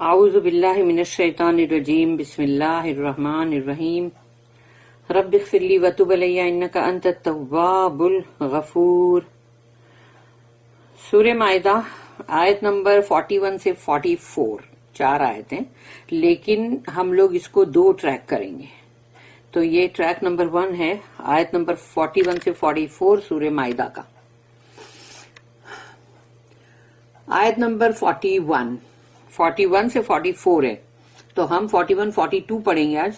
اعوذ باللہ من الشیطان الرجیم بسم اللہ الرحمن الرحیم رب اغفر لی وتب علی انک انت التواب الغفور۔ سورہ مائدہ آیت نمبر 41 سے 44 4 آیتیں، لیکن ہم لوگ اس کو 2 ٹریک کریں گے۔ تو یہ ٹریک نمبر 1 ہے آیت نمبر 41 سے 44 سورہ مائدہ کا۔ آیت نمبر 41 سے 44 ہے، تو ہم 41 42 پڑھیں گے آج،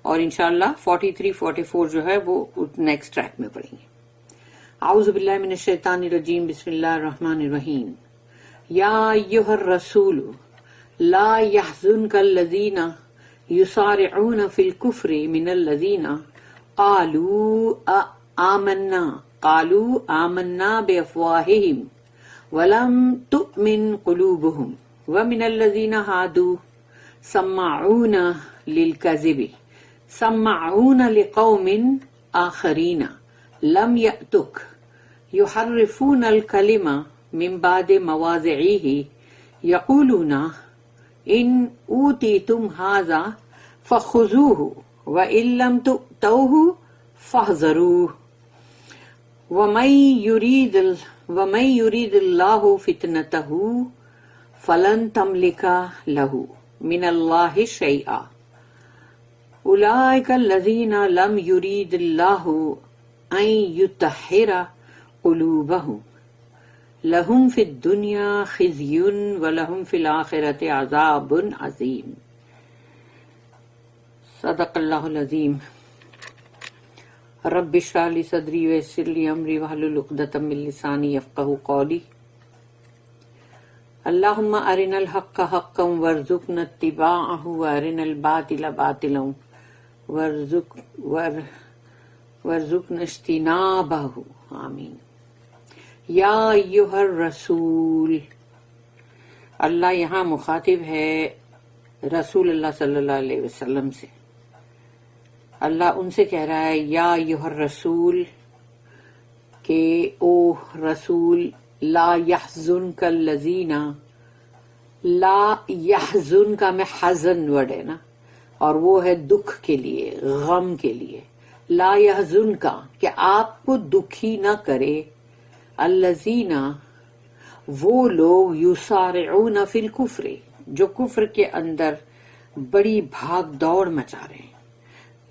اور انشاءاللہ 43 44 جو ہے وہ نیکسٹ ٹریک میں پڑھیں گے۔ اعوذ باللہ من الشیطان الرجیم بسم اللہ الرحمن الرحیم۔ یا ایھا الرسول لا يحزنک الذین یسارعون فی الکفر من الذین قالوا آمنا بافواہہم ولم تؤمن قلوبهم ومن الذین ہادوا سماعون للکذب سماعون لقوم آخرین لم یأتک یحرفون الکلم من بعد مواضعہ یقولون ان اوتیتم ھذا فخذوہ وان لم تؤتوہ فاحذروہ ومن یرید اللہ فتنتہ فلن تملک لہ من اللہ شیئا اولئک الذین لم یرید اللہ ان یطہر قلوبہم لہم فی الدنیا خزی ولہم فی الآخرۃ عذاب عظیم۔ صدق اللہ العظیم۔ رب اشرح لی صدری ویسر لی امری واحلل عقدۃ من لسانی یفقہوا قولی۔ اللہم ارنا الحق حقا وارزقنا اتباعہ وارنا الباطل باطلا وارزقنا اجتنابہ، آمین۔ یا ایھا الرسول، اللہ یہاں مخاطب ہے رسول اللہ صلی اللہ علیہ وسلم سے۔ اللہ ان سے کہہ رہا ہے یا ایھا الرسول، کہ او رسول، لا یحزنک الذین، لا یحزن کا میں حزن ورڈ ہے نا، اور وہ ہے دکھ کے لیے، غم کے لیے۔ لا یحزن کا کہ آپ کو دکھی نہ کرے، الذین وہ لوگ، یسارعون فی الکفر جو کفر کے اندر بڑی بھاگ دوڑ مچا رہے ہیں۔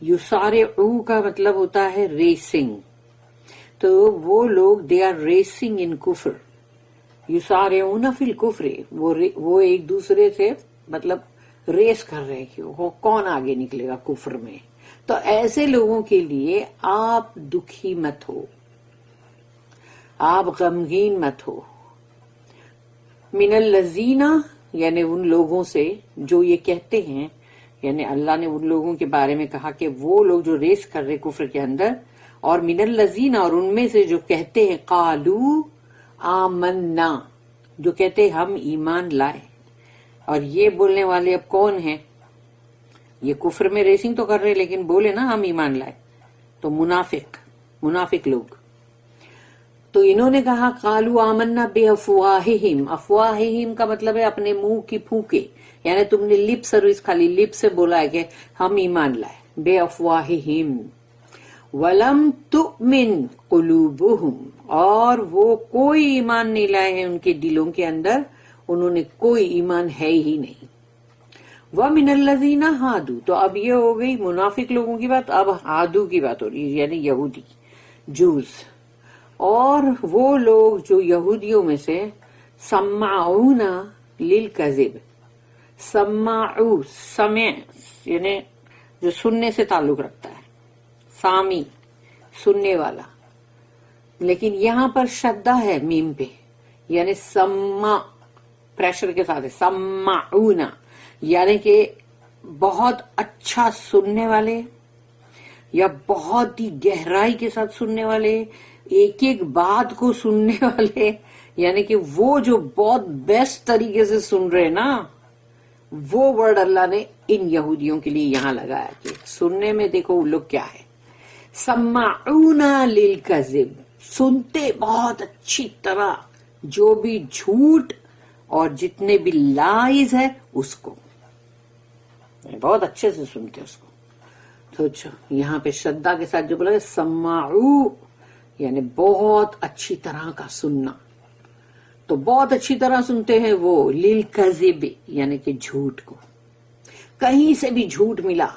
یسارعو کا مطلب ہوتا ہے ریسنگ، تو وہ لوگ دے آر ریسنگ ان کفر، یسارعون فی الکفر، وہ ایک دوسرے سے مطلب ریس کر رہے ہیں وہ کون آگے نکلے گا کفر میں۔ تو ایسے لوگوں کے لیے آپ دکھی مت ہو، آپ غمگین مت ہو۔ من الذین، یعنی ان لوگوں سے جو یہ کہتے ہیں، یعنی اللہ نے ان لوگوں کے بارے میں کہا کہ وہ لوگ جو ریس کر رہے کفر کے اندر، اور من الذین، اور ان میں سے جو کہتے ہیں قالوا آمنا، جو کہتے ہیں ہم ایمان لائے۔ اور یہ بولنے والے اب کون ہیں؟ یہ کفر میں ریسنگ تو کر رہے لیکن بولے نا ہم ایمان لائے، تو منافق لوگ۔ تو انہوں نے کہا قالوا آمنا بافواہہم، افواہہم کا مطلب ہے اپنے منہ کی پھونکے، یعنی تم نے لپ سروس، خالی لپ سے بولا ہے کہ ہم ایمان لائے، بافواہہم ولم تؤمن قلوبہم، اور وہ کوئی ایمان نہیں لائے ہیں ان کے دلوں کے اندر، انہوں نے کوئی ایمان ہے ہی نہیں۔ وَمِنَ الَّذِينَ ہادوا، تو اب یہ ہو گئی منافق لوگوں کی بات، اب ہادو کی بات ہو رہی ہے، یعنی یہودی، جوز۔ اور وہ لوگ جو یہودیوں میں سے، سماعون للکذب، سماعو سمع یعنی جو سننے سے تعلق رکھتا ہے، سامی سننے والا، لیکن یہاں پر شدہ ہے میم پہ، یعنی سما پریشر کے ساتھ ہے، سماعون، یعنی کہ بہت اچھا سننے والے، یا بہت ہی گہرائی کے ساتھ سننے والے، ایک ایک بات کو سننے والے، یعنی کہ وہ جو بہت بیسٹ طریقے سے سن رہے نا، وہ ورڈ اللہ نے ان یہودیوں کے لیے یہاں لگایا کہ سننے میں دیکھو وہ لوگ کیا ہے۔ سماعون للکذب، سنتے بہت اچھی طرح جو بھی جھوٹ اور جتنے بھی لائز ہے اس کو بہت اچھے سے سنتے اس کو. تو یہاں پہ شدہ کے ساتھ جو بولا سماعو یعنی بہت اچھی طرح کا سننا. تو بہت اچھی طرح سنتے ہیں وہ للکذب یعنی کہ جھوٹ کو. کہیں سے بھی جھوٹ ملا,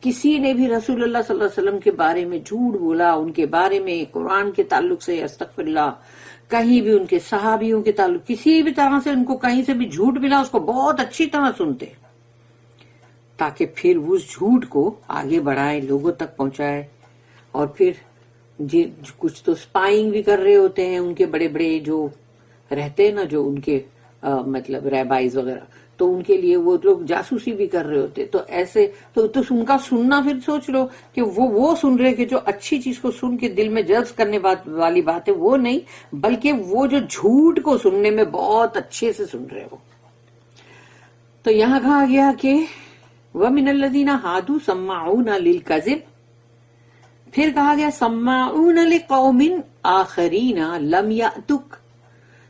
کسی نے بھی رسول اللہ صلی اللہ علیہ وسلم کے بارے میں جھوٹ بولا, ان کے بارے میں قرآن کے تعلق سے استغفر اللہ, کہیں بھی ان کے صحابیوں کے تعلق کسی بھی طرح سے ان کو کہیں سے بھی جھوٹ ملا اس کو بہت اچھی طرح سنتے تاکہ پھر اس جھوٹ کو آگے بڑھائے, لوگوں تک پہنچائے. اور پھر کچھ تو اسپائنگ بھی کر رہے ہوتے ہیں ان کے بڑے بڑے جو رہتے ہیں نا, جو ان کے مطلب ریبائز وغیرہ, تو ان کے لیے وہ لوگ جاسوسی بھی کر رہے ہوتے. تو ایسے تو ان کا سننا پھر سوچ لو کہ وہ سن رہے کہ جو اچھی چیز کو سن کے دل میں جذب کرنے والی بات ہے وہ نہیں, بلکہ وہ جو جھوٹ کو سننے میں بہت اچھے سے سن رہے وہ. تو یہاں کہا گیا کہ وَمِنَ الَّذِينَ هَادُوا سَمَّاعُونَ لِلْكَذِبِ, پھر کہا گیا سَمَّاعُونَ لِقَوْمٍ آخَرِينَ لَمْ يَأْتُكَ,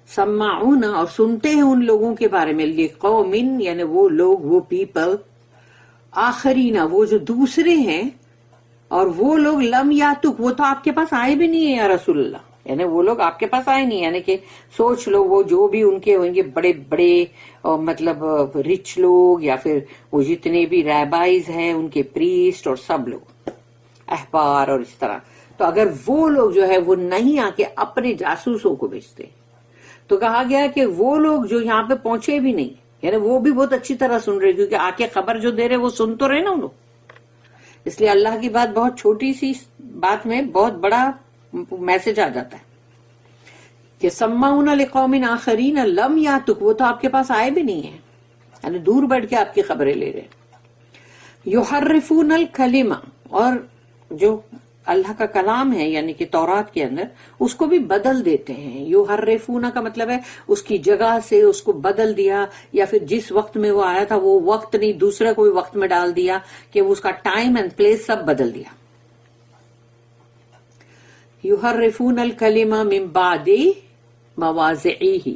سمعون اور سنتے ہیں ان لوگوں کے بارے میں, لقومن یعنی وہ لوگ, وہ پیپل, آخرین وہ جو دوسرے ہیں, اور وہ لوگ لم یاتک وہ تو آپ کے پاس آئے بھی نہیں ہیں یا رسول اللہ, یعنی وہ لوگ آپ کے پاس آئے نہیں. یعنی کہ سوچ لو وہ جو بھی ان کے ہوئیں گے بڑے بڑے مطلب رچ لوگ, یا پھر وہ جتنے بھی ریبائز ہیں ان کے پریسٹ اور سب لوگ احبار اور اس طرح, تو اگر وہ لوگ جو ہے وہ نہیں آ کے اپنے جاسوسوں کو بھیجتے, تو کہا گیا کہ وہ لوگ جو یہاں پہ پہنچے بھی نہیں, یعنی وہ بھی بہت اچھی طرح سن رہے, کیونکہ آ کے خبر جو دے رہے وہ سن تو رہے نا انہوں. اس لیے اللہ کی بات بہت چھوٹی سی بات میں بہت بڑا میسج آ جاتا ہے کہ سمعون لقوم آخرین لم یاتک, وہ تو آپ کے پاس آئے بھی نہیں ہیں, یعنی دور بیٹھ کے آپ کی خبریں لے رہے. یحرفون الکلمہ, اور جو اللہ کا کلام ہے یعنی کہ تورات کے اندر اس کو بھی بدل دیتے ہیں. یحرفون کا مطلب ہے اس کی جگہ سے اس کو بدل دیا, یا پھر جس وقت میں وہ آیا تھا وہ وقت نہیں دوسرے کوئی وقت میں ڈال دیا, کہ اس کا ٹائم اینڈ پلیس سب بدل دیا. یحرفون الکلمہ من بعد مواضعہ,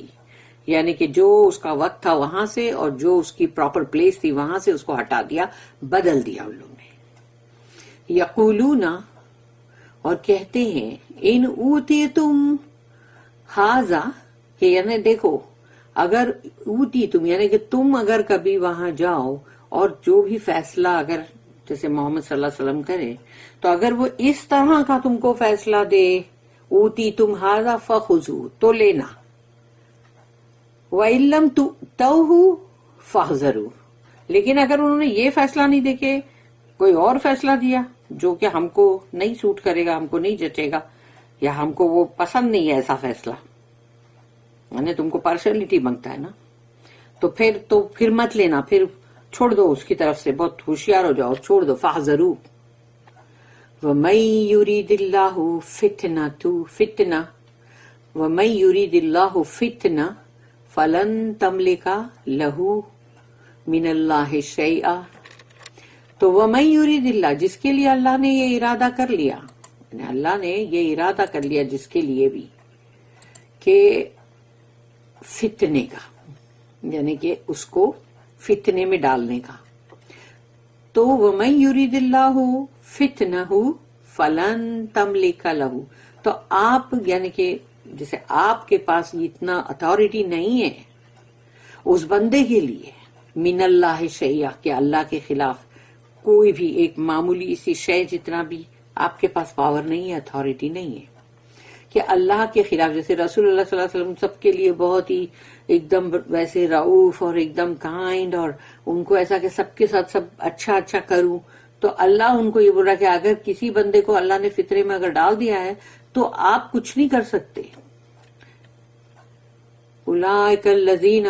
یعنی کہ جو اس کا وقت تھا وہاں سے اور جو اس کی پراپر پلیس تھی وہاں سے اس کو ہٹا دیا, بدل دیا ان لوگوں نے. یقولون, اور کہتے ہیں, ان اوتیتم ھذا, کہ یعنی دیکھو اگر اوتیتم یعنی کہ تم اگر کبھی وہاں جاؤ اور جو بھی فیصلہ اگر جیسے محمد صلی اللہ علیہ وسلم کرے, تو اگر وہ اس طرح کا تم کو فیصلہ دے, اوتیتم ھذا فخذوا, تو لینا, وَإِن لَّمْ تُؤْتَوْهُ فَاحْذَرُوا, لیکن اگر انہوں نے یہ فیصلہ نہیں دے کے کوئی اور فیصلہ دیا جو کہ ہم کو نہیں سوٹ کرے گا, ہم کو نہیں جچے گا, یا ہم کو وہ پسند نہیں ہے ایسا فیصلہ, یعنی تم کو پارشلٹی مانگتا ہے نا, تو پھر مت لینا, پھر چھوڑ دو اس کی طرف سے, بہت ہوشیار ہو جاؤ اور چھوڑ دو. فاحذروا وَمَن يُرِيدِ اللَّهُ فِتْنَةً وَمَن يُرِيدِ اللَّهُ فِتْنَةً فَلَن تَمْلِكَ لَهُ مِنَ اللَّهِ شَيْئًا. تو وَمَن يُرِيدِ اللَّهُ, جس کے لیے اللہ نے یہ ارادہ کر لیا, یعنی اللہ نے یہ ارادہ کر لیا جس کے لیے بھی کہ فتنے کا, یعنی کہ اس کو فتنے میں ڈالنے کا, تو وَمَن يُرِيدِ اللَّهُ فِتْنَهُ فَلَن تَمْلِكَ لَهُ, تو آپ یعنی کہ جیسے آپ کے پاس اتنا اتھارٹی نہیں ہے اس بندے کے لیے, من اللہ شیئا, کہ اللہ کے خلاف کوئی بھی ایک معمولی سی شے جتنا بھی آپ کے پاس پاور نہیں ہے, اتھارٹی نہیں ہے کہ اللہ کے خلاف. جیسے رسول اللہ صلی اللہ علیہ وسلم سب کے لیے بہت ہی ایک دم ویسے رعوف اور ایک دم کائنڈ, اور ان کو ایسا کہ سب کے ساتھ سب اچھا اچھا کروں, تو اللہ ان کو یہ بول رہا کہ اگر کسی بندے کو اللہ نے فطرے میں اگر ڈال دیا ہے تو آپ کچھ نہیں کر سکتے. اولئک الذین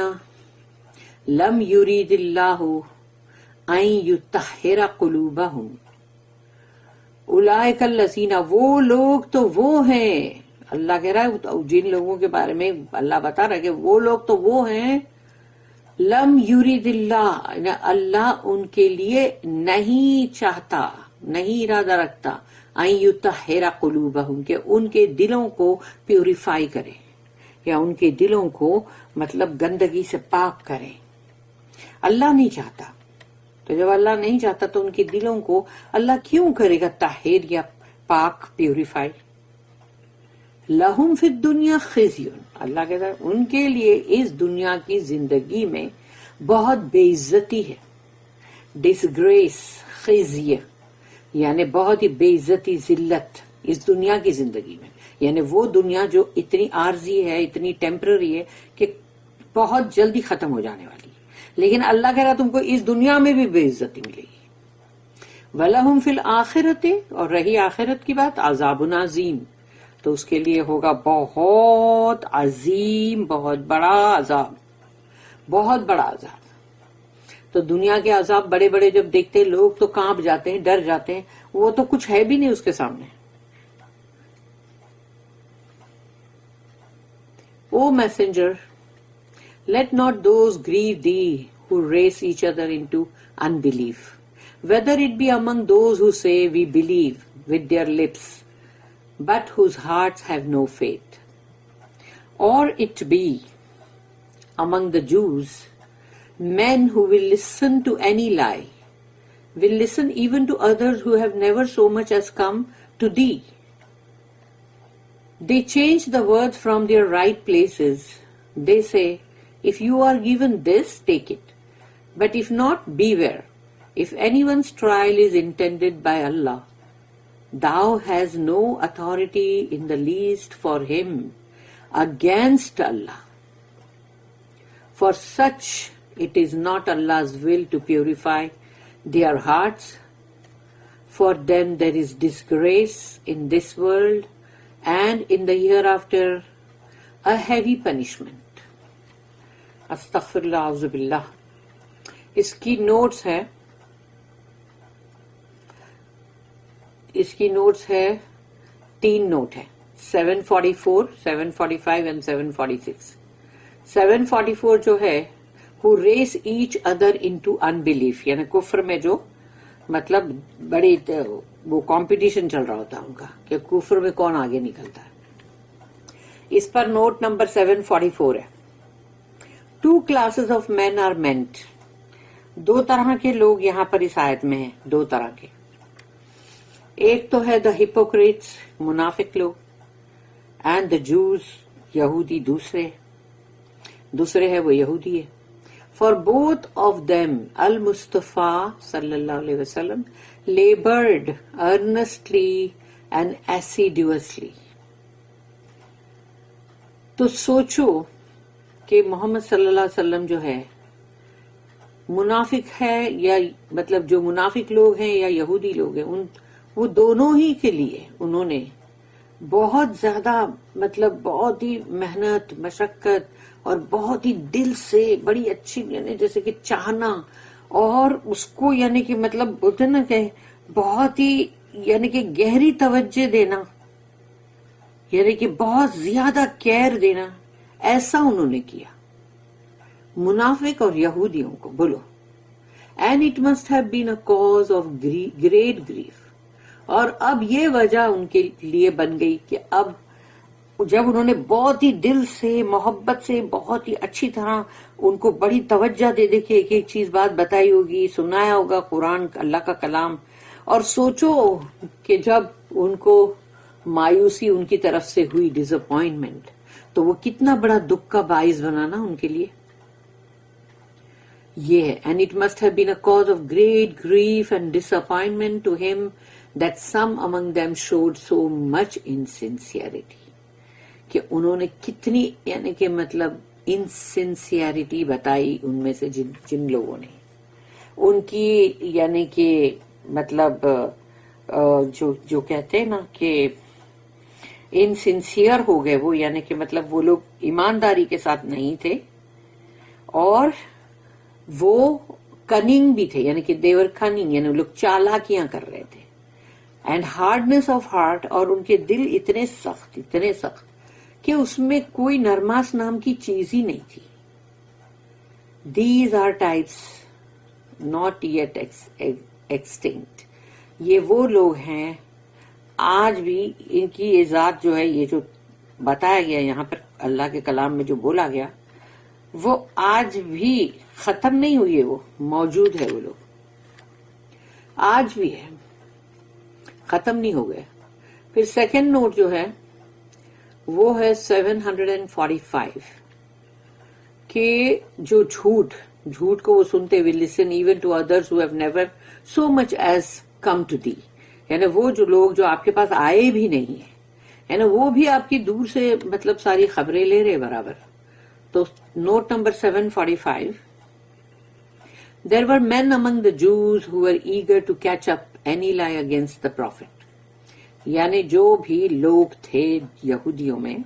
لم یرید اللہ ان یطہر قلوبہم, اولئک الذین, وہ لوگ تو وہ ہیں, اللہ کہہ رہا ہے جن لوگوں کے بارے میں اللہ بتا رہا ہے کہ وہ لوگ تو وہ ہیں, لم یرید اللہ, اللہ ان کے لیے نہیں چاہتا, نہیں ارادہ رکھتا, ان یطہر قلوبہم, کہ ان کے دلوں کو پیوریفائی کرے, یا ان کے دلوں کو مطلب گندگی سے پاک کریں. اللہ نہیں چاہتا. تو جب اللہ نہیں چاہتا تو ان کے دلوں کو اللہ کیوں کرے گا طاہر یا پاک، پیوریفائی؟ لہم فی الدنیا خزی، اللہ کہتا ہے ان کے لیے اس دنیا کی زندگی میں بہت بے عزتی ہے. ڈسگریس، خزی یعنی بہت ہی بے عزتی، ذلت اس دنیا کی زندگی میں. یعنی وہ دنیا جو اتنی عارضی ہے، اتنی ٹیمپرری ہے کہ بہت جلدی ختم ہو جانے والی ہے. لیکن اللہ کہہ رہا تم کو اس دنیا میں بھی بے عزتی ملے گی. وَلَهُمْ فِي الْآخِرَةِ، اور رہی آخرت کی بات، عذاب عظیم، تو اس کے لیے ہوگا بہت عظیم، بہت بڑا عذاب، بہت بڑا عذاب. تو دنیا کے عذاب بڑے بڑے جب دیکھتے ہیں لوگ تو کانپ جاتے ہیں، ڈر جاتے ہیں. وہ تو کچھ ہے بھی نہیں اس کے سامنے. O messenger, let not those grieve thee who race each other into unbelief, whether it be among those who say we believe with their lips, but whose hearts have no faith, or it be among the Jews, men who will listen to any lie, will listen even to others who have never so much as come to thee. They change the words from their right places. They say, if you are given this, take it. But if not, beware. If anyone's trial is intended by Allah, thou hast no authority in the least for him against Allah. For such it is not Allah's will to purify their hearts. For them there is disgrace in this world, and in the hereafter a heavy punishment. استغفراللہ، اعوذ باللہ. اس کی notice ہے، اس کی notice ہے، 3 note ہے، 744 745 and 746. 744 جو ہے who race each other into unbelief، یعنی کفر میں جو مطلب بڑی وہ کمپٹیشن چل رہا ہوتا ہے ان کا کہ کفر میں کون آگے نکلتا ہے. اس پر نوٹ نمبر 744 ہے. 2 classes of men are meant. 2 طرح کے لوگ یہاں پر اس آیت میں ہیں، 2 طرح کے. ایک تو ہے the hypocrites، منافق لوگ، and the Jews، یہودی. دوسرے ہے وہ یہودی ہے. For both of them, Al-Mustafa sallallahu alayhi wa sallam labored earnestly and assiduously. تو سوچو کہ محمد صلی اللہ علیہ وسلم جو ہے منافق ہے، یا مطلب جو منافق لوگ ہیں یا یہودی لوگ ہیں، وہ دونوں ہی کے لیے انہوں نے بہت زیادہ مطلب بہت ہی محنت، مشقت اور بہت ہی دل سے بڑی اچھی، یعنی جیسے کہ چاہنا، اور اس کو یعنی کہ مطلب بولتے نا کہ بہت ہی یعنی کہ گہری توجہ دینا، یعنی کہ بہت زیادہ کیئر دینا، ایسا انہوں نے کیا منافق اور یہودیوں کو. بولو. And it must have been a cause of great grief. اور اب یہ وجہ ان کے لیے بن گئی کہ اب جب انہوں نے بہت ہی دل سے، محبت سے، بہت ہی اچھی طرح ان کو بڑی توجہ دے دے کے ایک ایک چیز بات بتائی ہوگی، سنایا ہوگا قرآن، اللہ کا کلام، اور سوچو کہ جب ان کو مایوسی ان کی طرف سے ہوئی، ڈس اپوائنٹمنٹ، تو وہ کتنا بڑا دکھ کا باعث بنانا ان کے لیے. یہ ہے. And it must have been a cause of great grief and disappointment to ہم that some among them showed so much insincerity، کہ انہوں نے کتنی یعنی کہ مطلب انسنسیئرٹی بتائی ان میں سے جن لوگوں نے ان کی یعنی کہ مطلب جو کہتے ہیں نا کہ انسنسیئر ہو گئے وہ، یعنی کہ مطلب وہ لوگ ایمانداری کے ساتھ نہیں تھے، اور وہ کننگ بھی تھے، یعنی کہ دیور کننگ، یعنی لوگ چالاکیاں کر رہے تھے. اینڈ ہارڈنس آف ہارٹ، اور ان کے دل اتنے سخت کہ اس میں کوئی نرماس نام کی چیز ہی نہیں تھی. These are types not yet extinct. یہ وہ لوگ ہیں آج بھی ان کی یہ ذات جو ہے، یہ جو بتایا گیا یہاں پر اللہ کے کلام میں جو بولا گیا وہ آج بھی ختم نہیں ہوئی ہے، وہ موجود ہے، وہ لوگ آج بھی ہے، ختم نہیں ہو گئے. پھر سیکنڈ نوٹ جو ہے وہ ہے 745 کہ جو جھوٹ کو وہ سنتے ہوئے listen even to others who have never so much as come to thee، یعنی وہ جو لوگ جو آپ کے پاس آئے بھی نہیں ہیں، یعنی وہ بھی آپ کی دور سے مطلب ساری خبریں لے رہے برابر. تو note number 745 there were men among the Jews who were eager to catch up any lie against the prophet، یعنی جو بھی لوگ تھے یہودیوں میں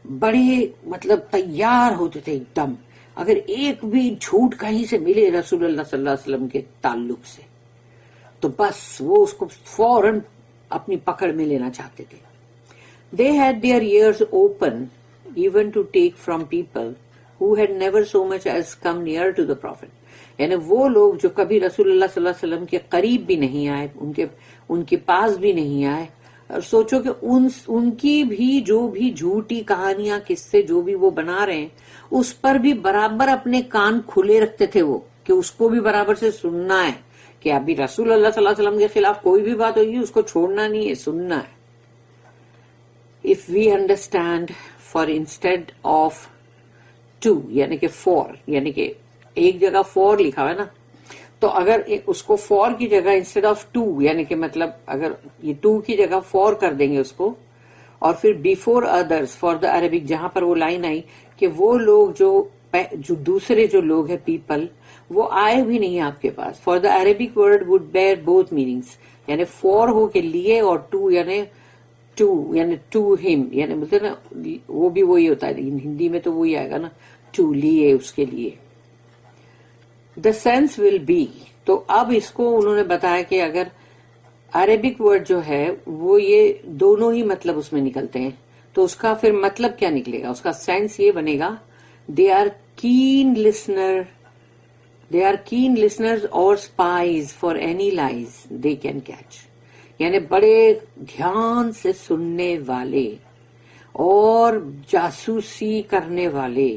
بڑے مطلب تیار ہوتے تھے ایک دم، اگر ایک بھی جھوٹ کہیں سے ملے رسول اللہ صلی اللہ علیہ وسلم کے تعلق سے تو بس وہ اس کو فوراً اپنی پکڑ میں لینا چاہتے تھے. They had their ears open even to take from people who had never so much as come near to the prophet، یعنی وہ لوگ جو کبھی رسول اللہ صلی اللہ علیہ وسلم کے قریب بھی نہیں آئے، ان کے پاس بھی نہیں آئے، اور سوچو کہ ان کی بھی جو بھی جھوٹی کہانیاں قصے جو بھی وہ بنا رہے ہیں اس پر بھی برابر اپنے کان کھلے رکھتے تھے وہ، کہ اس کو بھی برابر سے سننا ہے، کہ ابھی رسول اللہ صلی اللہ علیہ وسلم کے خلاف کوئی بھی بات ہوگی اس کو چھوڑنا نہیں ہے، سننا ہے. If we understand for instead of to، یعنی کہ for، یعنی کہ ایک جگہ for لکھا ہوا ہے نا، تو اگر اس کو for کی جگہ انسٹیڈ آف to، یعنی کہ مطلب اگر یہ to کی جگہ for کر دیں گے اس کو، اور پھر before others for the Arabic، جہاں پر وہ لائن آئی کہ وہ لوگ جو دوسرے جو لوگ ہیں پیپل وہ آئے بھی نہیں آپ کے پاس. for the Arabic word would bear both meanings، یعنی for ہو کے لیے، اور to یعنی to him، یعنی مطلب نا وہ بھی وہی ہوتا ہے، ہندی میں تو وہی آئے گا نا، to لیے، اس کے لیے. the sense will be، تو اب اس کو انہوں نے بتایا کہ اگر عربک ورڈ جو ہے وہ یہ دونوں ہی مطلب اس میں نکلتے ہیں، تو اس کا پھر مطلب کیا نکلے گا، اس کا سینس یہ بنے گا they are keen listeners or spies for any lies they can catch، یعنی بڑے دھیان سے سننے والے اور جاسوسی کرنے والے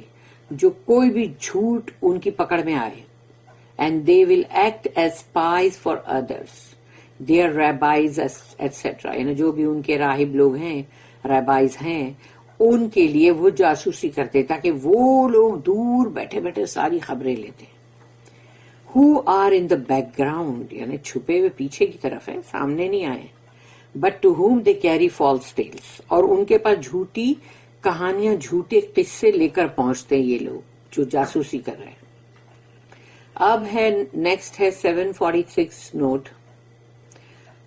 جو کوئی بھی جھوٹ ان کی پکڑ میں آئے. and they will act as spies for others their rabbis etc، یعنی جو بھی ان کے راہب لوگ ہیں، ریبائز ہیں، ان کے لیے وہ جاسوسی کرتے تاکہ وہ لوگ دور بیٹھے بیٹھے ساری خبریں لیتے. who are in the background، یعنی چھپے ہوئے پیچھے کی طرف ہے، سامنے نہیں آئے. but to whom they carry false tales، اور ان کے پاس جھوٹی کہانیاں، جھوٹے قصے لے کر پہنچتے ہیں یہ لوگ جو جاسوسی کر رہے ہیں. اب ہے نیکسٹ ہے 746 نوٹ،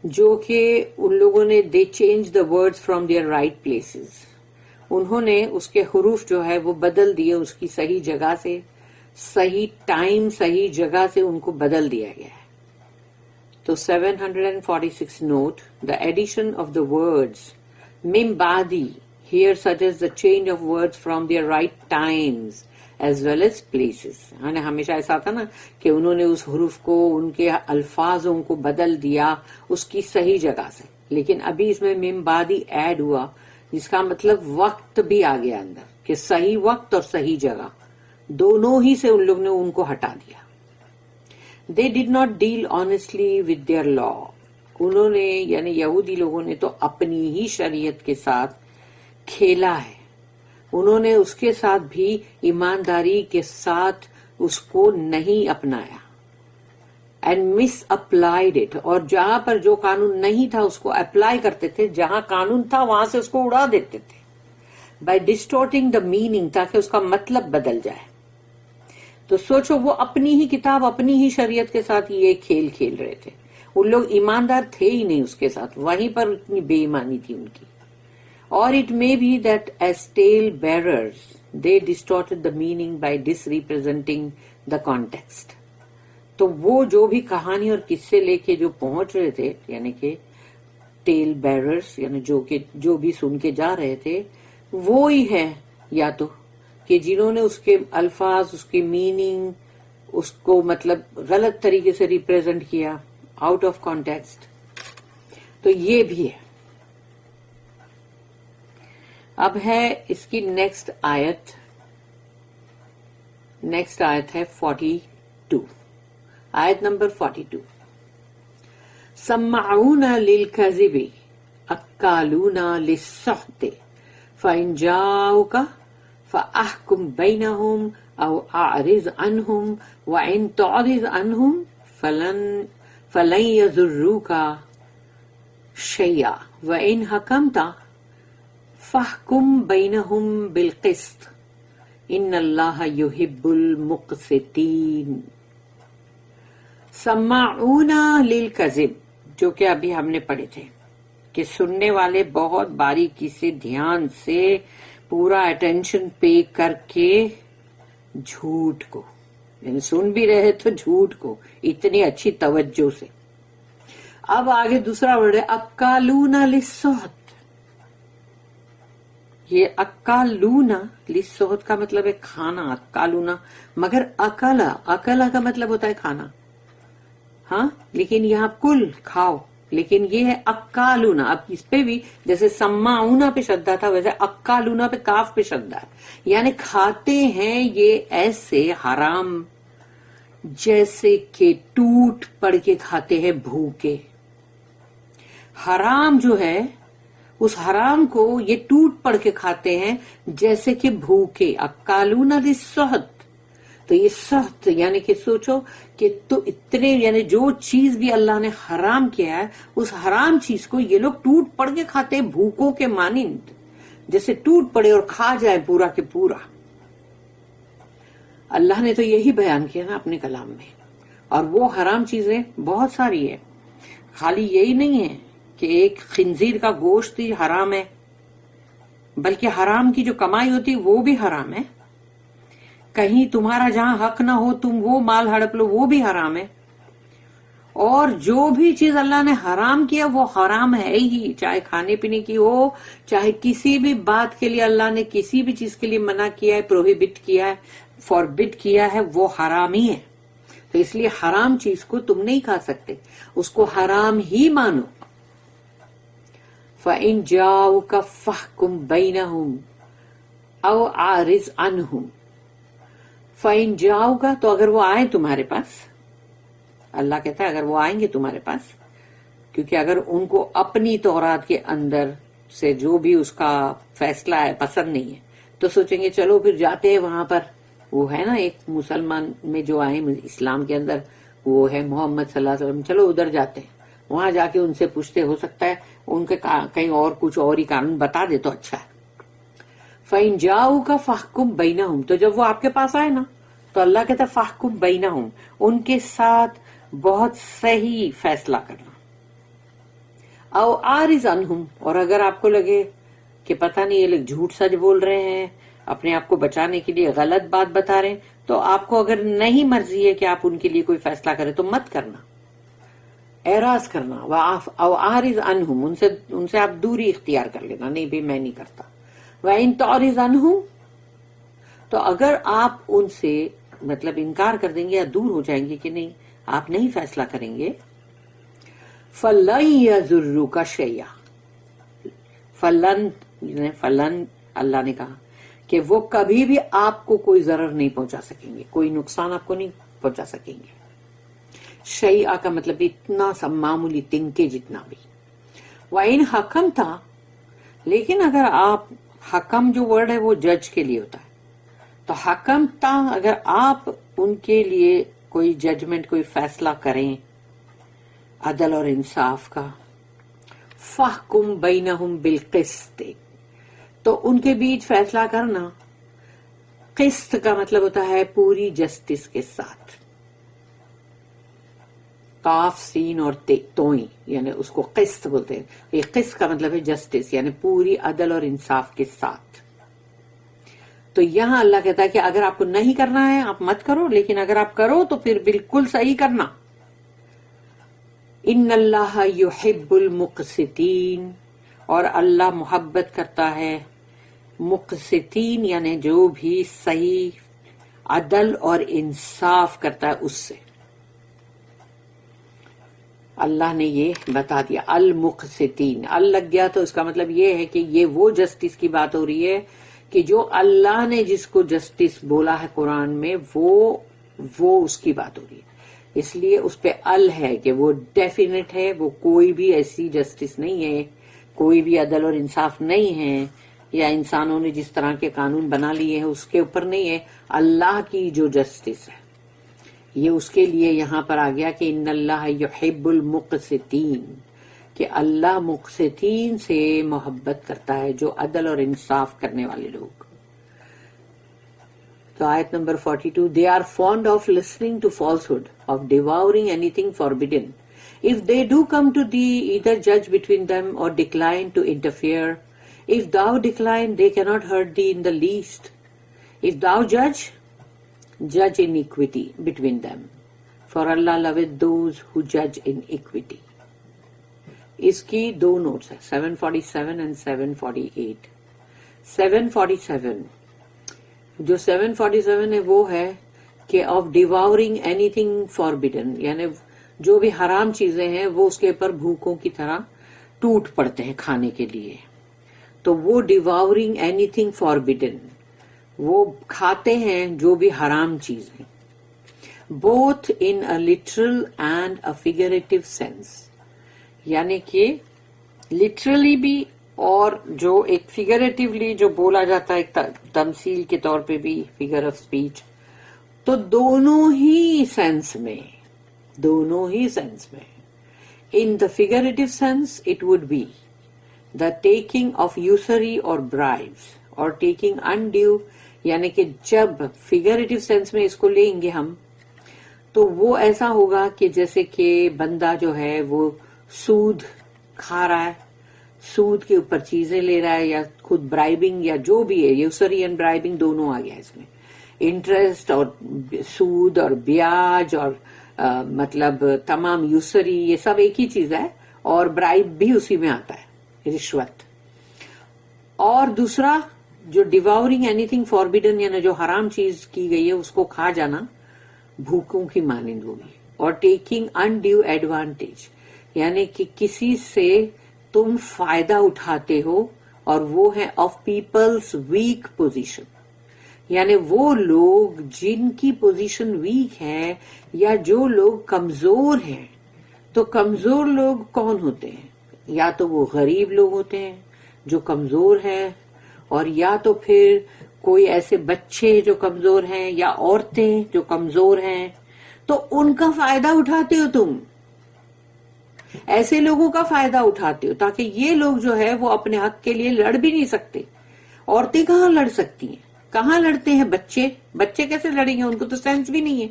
جو کہ ان لوگوں نے they change the words from their right places, انہوں نے اس کے حروف جو ہے وہ بدل دیے، اس کی صحیح جگہ سے، صحیح ٹائم، صحیح جگہ سے ان کو بدل دیا گیا ہے. تو 746 note, the addition of the words min ba'di here suggests the change of words from their right times as well as places. ہمیشہ ایسا تھا نا کہ انہوں نے اس حروف کو، ان کے الفاظوں کو بدل دیا اس کی صحیح جگہ سے، لیکن ابھی اس میں من بعدی ایڈ ہوا، جس کا مطلب وقت بھی آ گیا اندر، کہ صحیح وقت اور صحیح جگہ دونوں ہی سے ان لوگ نے ان کو ہٹا دیا. They did not deal honestly with their law، انہوں نے یعنی یہودی لوگوں نے تو اپنی ہی شریعت کے ساتھ کھیلا ہے، انہوں نے اس کے ساتھ بھی ایمانداری کے ساتھ اس کو نہیں اپنایا. اینڈ مس اپلائیڈ اٹ، اور جہاں پر جو قانون نہیں تھا اس کو اپلائی کرتے تھے، جہاں قانون تھا وہاں سے اس کو اڑا دیتے تھے. بائی ڈسٹورٹنگ دا میننگ، تاکہ اس کا مطلب بدل جائے. تو سوچو وہ اپنی ہی کتاب، اپنی ہی شریعت کے ساتھ یہ کھیل کھیل رہے تھے. ان لوگ ایماندار تھے ہی نہیں اس کے ساتھ، وہیں پر اتنی بے ایمانی تھی ان کی. اور it may be that as tale bearers they distorted the meaning by misrepresenting the context. تو وہ جو بھی کہانی اور قصے لے کے جو پہنچ رہے تھے، یعنی کہ ٹیل بیررز، یعنی جو بھی سن کے جا رہے تھے وہی ہے، یا تو کہ جنہوں نے اس کے الفاظ، اس کے میننگ، اس کو مطلب غلط طریقے سے ریپرزینٹ کیا، آؤٹ آف کانٹیکسٹ. تو یہ بھی ہے. اب ہے اس کی نیکسٹ آیت ہے 42، آیت نمبر 42. سمعون للکذب اکالون للسحت فإن جاؤک فأحکم بینہم او اعرض عنہم وإن تعرض عنہم فلن یضروک شیئا وإن حکمت فاحکم بینہم بالقسط ان اللہ یحب المقسطین. سمعون للکذب، جو کہ ابھی ہم نے پڑھے تھے کہ سننے والے بہت باریکی سے دھیان سے پورا اٹینشن پے کر کے جھوٹ کو، یعنی سن بھی رہے تو جھوٹ کو اتنی اچھی توجہ سے. اب آگے دوسرا ورڈ ہے اکالون للسحت. یہ اکالونا للسحت کا مطلب ہے کھانا، اکالونا، مگر اکلا کا مطلب ہوتا ہے کھانا، ہاں، لیکن یہاں کل کھاؤ، لیکن یہ ہے اکالونا. اب اس پہ بھی جیسے سماؤنا پہ شدہ تھا ویسے اکالونا پہ کاف پہ شدہ ہے، یعنی کھاتے ہیں یہ ایسے حرام جیسے کہ ٹوٹ پڑ کے کھاتے ہیں بھوکے. حرام جو ہے اس حرام کو یہ ٹوٹ پڑ کے کھاتے ہیں جیسے کہ بھوکے. اکالون للسحت، تو یہ سحت یعنی کہ سوچو کہ تو اتنے، یعنی جو چیز بھی اللہ نے حرام کیا ہے اس حرام چیز کو یہ لوگ ٹوٹ پڑ کے کھاتے ہیں بھوکوں کے مانند، جیسے ٹوٹ پڑے اور کھا جائے پورا کے پورا. اللہ نے تو یہی بیان کیا نا اپنے کلام میں، اور وہ حرام چیزیں بہت ساری ہے. خالی یہی نہیں ہے کہ ایک خنزیر کا گوشت ہی حرام ہے، بلکہ حرام کی جو کمائی ہوتی وہ بھی حرام ہے. کہیں تمہارا جہاں حق نہ ہو تم وہ مال ہڑپ لو، وہ بھی حرام ہے. اور جو بھی چیز اللہ نے حرام کیا وہ حرام ہے ہی، چاہے کھانے پینے کی ہو، چاہے کسی بھی بات کے لیے اللہ نے کسی بھی چیز کے لیے منع کیا ہے، پروہیبٹ کیا ہے، فوربٹ کیا ہے، وہ حرام ہی ہے. تو اس لیے حرام چیز کو تم نہیں کھا سکتے، اس کو حرام ہی مانو. فَإِن جَاءُوكَ فَاحْكُم بَيْنَهُمْ أَوْ أَعْرِضْ عَنْهُمْ. فَإِن جَاءُوكَ، تو اگر وہ آئے تمہارے پاس، اللہ کہتا ہے اگر وہ آئیں گے تمہارے پاس، کیونکہ اگر ان کو اپنی تورات کے اندر سے جو بھی اس کا فیصلہ ہے پسند نہیں ہے تو سوچیں گے چلو پھر جاتے ہیں وہاں پر. وہ ہے نا ایک مسلمان میں جو آئے اسلام کے اندر، وہ ہے محمد صلی اللہ علیہ وسلم، چلو ادھر جاتے ہیں، وہاں جا کے ان سے پوچھتے، ہو سکتا ہے ان کے کہیں اور کچھ اور ہی قانون بتا دے تو اچھا ہے. فَإِن جَاءُوكَ فَاحْكُم بَيْنَهُمْ، تو جب وہ آپ کے پاس آئے نا تو اللہ کہتا ہے فَاحْكُم بَيْنَهُمْ، ان کے ساتھ بہت صحیح فیصلہ کرنا. او اعرض عنہم، اور اگر آپ کو لگے کہ پتہ نہیں یہ لوگ جھوٹ سچ بول رہے ہیں، اپنے آپ کو بچانے کے لیے غلط بات بتا رہے ہیں، تو آپ کو اگر نہیں مرضی ہے کہ آپ ان کے لیے کوئی فیصلہ کریں تو مت کرنا، اعراض کرنا. او اعرض عنہم، ان سے آپ دوری اختیار کر لینا، نہیں بھی میں نہیں کرتا. وَإِن تُعْرِضْ عَنْهُمْ، تو اگر آپ ان سے مطلب انکار کر دیں گے یا دور ہو جائیں گے کہ نہیں آپ نہیں فیصلہ کریں گے، فَلَن يَضُرُّوكَ شَيْئًا، فلن اللہ نے کہا کہ وہ کبھی بھی آپ کو کوئی ضرر نہیں پہنچا سکیں گے، کوئی نقصان آپ کو نہیں پہنچا سکیں گے. شیئا کا مطلب اتنا سا معمولی تنکے جتنا بھی. وَإِنْ حَكَمْتَ، لیکن اگر آپ، حکم جو ورڈ ہے وہ جج کے لیے ہوتا ہے، تو حکمتا اگر آپ ان کے لیے کوئی ججمنٹ، کوئی فیصلہ کریں عدل اور انصاف کا، فَاحْكُم بَيْنَهُمْ بِالْقِسْطِ، تو ان کے بیچ فیصلہ کرنا. قسط کا مطلب ہوتا ہے پوری جسٹس کے ساتھ، قاف سین اور توئی، یعنی اس کو قسط بولتے ہیں. یہ قسط کا مطلب ہے جسٹس، یعنی پوری عدل اور انصاف کے ساتھ. تو یہاں اللہ کہتا ہے کہ اگر آپ کو نہیں کرنا ہے آپ مت کرو، لیکن اگر آپ کرو تو پھر بالکل صحیح کرنا. ان اللہ یحب المقسطین، اور اللہ محبت کرتا ہے مقسطین، یعنی جو بھی صحیح عدل اور انصاف کرتا ہے اس سے. اللہ نے یہ بتا دیا المقسطین، ال لگ گیا تو اس کا مطلب یہ ہے کہ یہ وہ جسٹس کی بات ہو رہی ہے کہ جو اللہ نے جس کو جسٹس بولا ہے قرآن میں وہ اس کی بات ہو رہی ہے، اس لیے اس پہ ال ہے کہ وہ ڈیفینٹ ہے، وہ کوئی بھی ایسی جسٹس نہیں ہے، کوئی بھی عدل اور انصاف نہیں ہے، یا انسانوں نے جس طرح کے قانون بنا لیے ہیں اس کے اوپر نہیں ہے، اللہ کی جو جسٹس ہے یہ اس کے لیے یہاں پر آ گیا کہ ان اللہ یحب المقسطین، کہ اللہ مقسطین سے محبت کرتا ہے، جو عدل اور انصاف کرنے والے لوگ. تو آیت number 42، they are fond of listening to falsehood, of devouring anything forbidden. If they do come to thee, either judge between them or decline to interfere. If thou decline, they cannot hurt thee in the least. If thou judge in equity between them. For Allah loveth those who judge in equity. اس کی دو notice ہیں 747 and 748. 747 جو 747 ہے وہ ہے کہ of devouring any thing forbidden, یعنی جو بھی حرام چیزیں ہیں وہ اس کے اوپر بھوکوں کی طرح ٹوٹ پڑتے ہیں کھانے کے لیے، تو وہ ڈیواورنگ اینی تھنگ فاربیڈن، وہ کھاتے ہیں جو بھی حرام چیز ہے، both in a literal and a figurative sense, یعنی کہ لٹرلی بھی اور جو ایک فیگریٹیولی جو بولا جاتا ہے ایک تمثیل کے طور پہ بھی، فگر آف اسپیچ، تو دونوں ہی سینس میں in the figurative sense it would be the taking of usury or bribes اور ٹیکنگ انڈیو، یعنی کہ جب فیگریٹو سینس میں اس کو لیں گے ہم تو وہ ایسا ہوگا کہ جیسے کہ بندہ جو ہے وہ سود کھا رہا ہے، سود کے اوپر چیزیں لے رہا ہے، یا خود برائبنگ یا جو بھی ہے، یوسری اینڈ برائبنگ دونوں آ گیا اس میں، انٹرسٹ اور سود اور بیاج اور مطلب تمام یوسری یہ سب ایک ہی چیز ہے، اور برائب بھی اسی میں آتا ہے، رشوت. اور دوسرا جو ڈیواورنگ اینی تھنگ فاربیڈن، یعنی جو حرام چیز کی گئی ہے اس کو کھا جانا بھوکوں کی مانند ہوگی، اور ٹیکنگ انڈیو ایڈوانٹیج، یعنی کہ کسی سے تم فائدہ اٹھاتے ہو، اور وہ ہے آف پیپلز ویک پوزیشن، یعنی وہ لوگ جن کی پوزیشن ویک ہے یا جو لوگ کمزور ہیں. تو کمزور لوگ کون ہوتے ہیں؟ یا تو وہ غریب لوگ ہوتے ہیں جو کمزور ہیں، اور یا تو پھر کوئی ایسے بچے جو کمزور ہیں، یا عورتیں جو کمزور ہیں، تو ان کا فائدہ اٹھاتے ہو تم، ایسے لوگوں کا فائدہ اٹھاتے ہو، تاکہ یہ لوگ جو ہے وہ اپنے حق کے لیے لڑ بھی نہیں سکتے. عورتیں کہاں لڑ سکتی ہیں، کہاں لڑتے ہیں بچے کیسے لڑیں گے، ان کو تو سینس بھی نہیں ہے.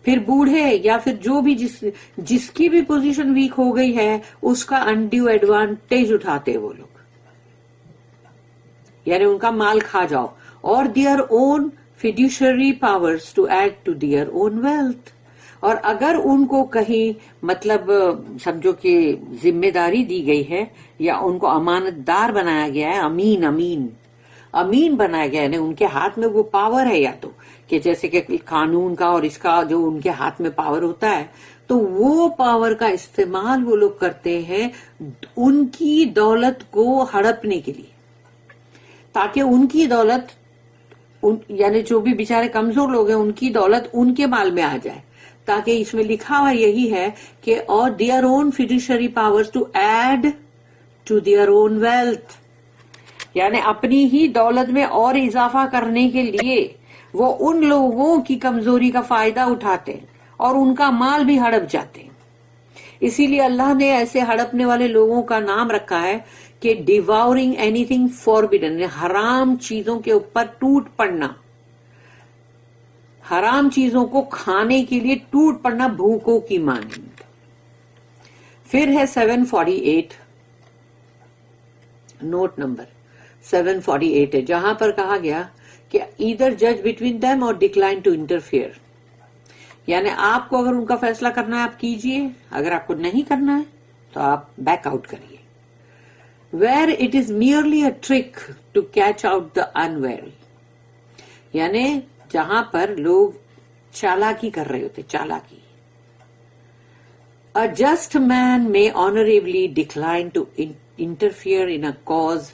پھر بوڑھے یا پھر جو بھی جس کی بھی پوزیشن ویک ہو گئی ہے اس کا انڈیو ایڈوانٹیج اٹھاتے وہ لوگ، یعنی ان کا مال کھا جاؤ. Or their own fiduciary powers to add to their own wealth, اور اگر ان کو کہیں مطلب سمجھو کہ ذمہ داری دی گئی ہے یا ان کو امانت دار بنایا گیا ہے، امین بنایا گیا ہے، یعنی ان کے ہاتھ میں وہ پاور ہے، یا تو کہ جیسے کہ قانون کا اور اس کا جو ان کے ہاتھ میں پاور ہوتا ہے، تو وہ پاور کا استعمال وہ لوگ کرتے ہیں ان کی دولت کو ہڑپنے کے لیے، تاکہ ان کی دولت یعنی جو بھی بیچارے کمزور لوگ ہیں ان کی دولت ان کے مال میں آ جائے. تاکہ اس میں لکھا ہوا یہی ہے کہ or their own fiduciary powers to add to their own wealth, یعنی اپنی ہی دولت میں اور اضافہ کرنے کے لیے وہ ان لوگوں کی کمزوری کا فائدہ اٹھاتے ہیں اور ان کا مال بھی ہڑپ جاتے ہیں. اسی لیے اللہ نے ایسے ہڑپنے والے لوگوں کا نام رکھا ہے کہ ڈیواورنگ اینی تھنگ فاربیڈن، حرام چیزوں کے اوپر ٹوٹ پڑنا، حرام چیزوں کو کھانے کے لیے ٹوٹ پڑنا بھوکوں کی مانند. پھر ہے 748، نوٹ نمبر 748 ہے، جہاں پر کہا گیا کہ ایدر جج بٹوین دیم اور ڈکلائن ٹو انٹرفیئر، یعنی آپ کو اگر ان کا فیصلہ کرنا ہے آپ کیجئے، اگر آپ کو نہیں کرنا ہے تو آپ بیک آؤٹ کریے. Where it is merely a trick to catch out the unwary, یعنی جہاں پر لوگ چالاکی کر رہے ہوتے، چالاکی A just man may honorably decline to interfere in a cause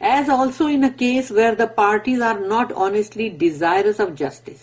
As also in a case where the parties are not honestly desirous of justice.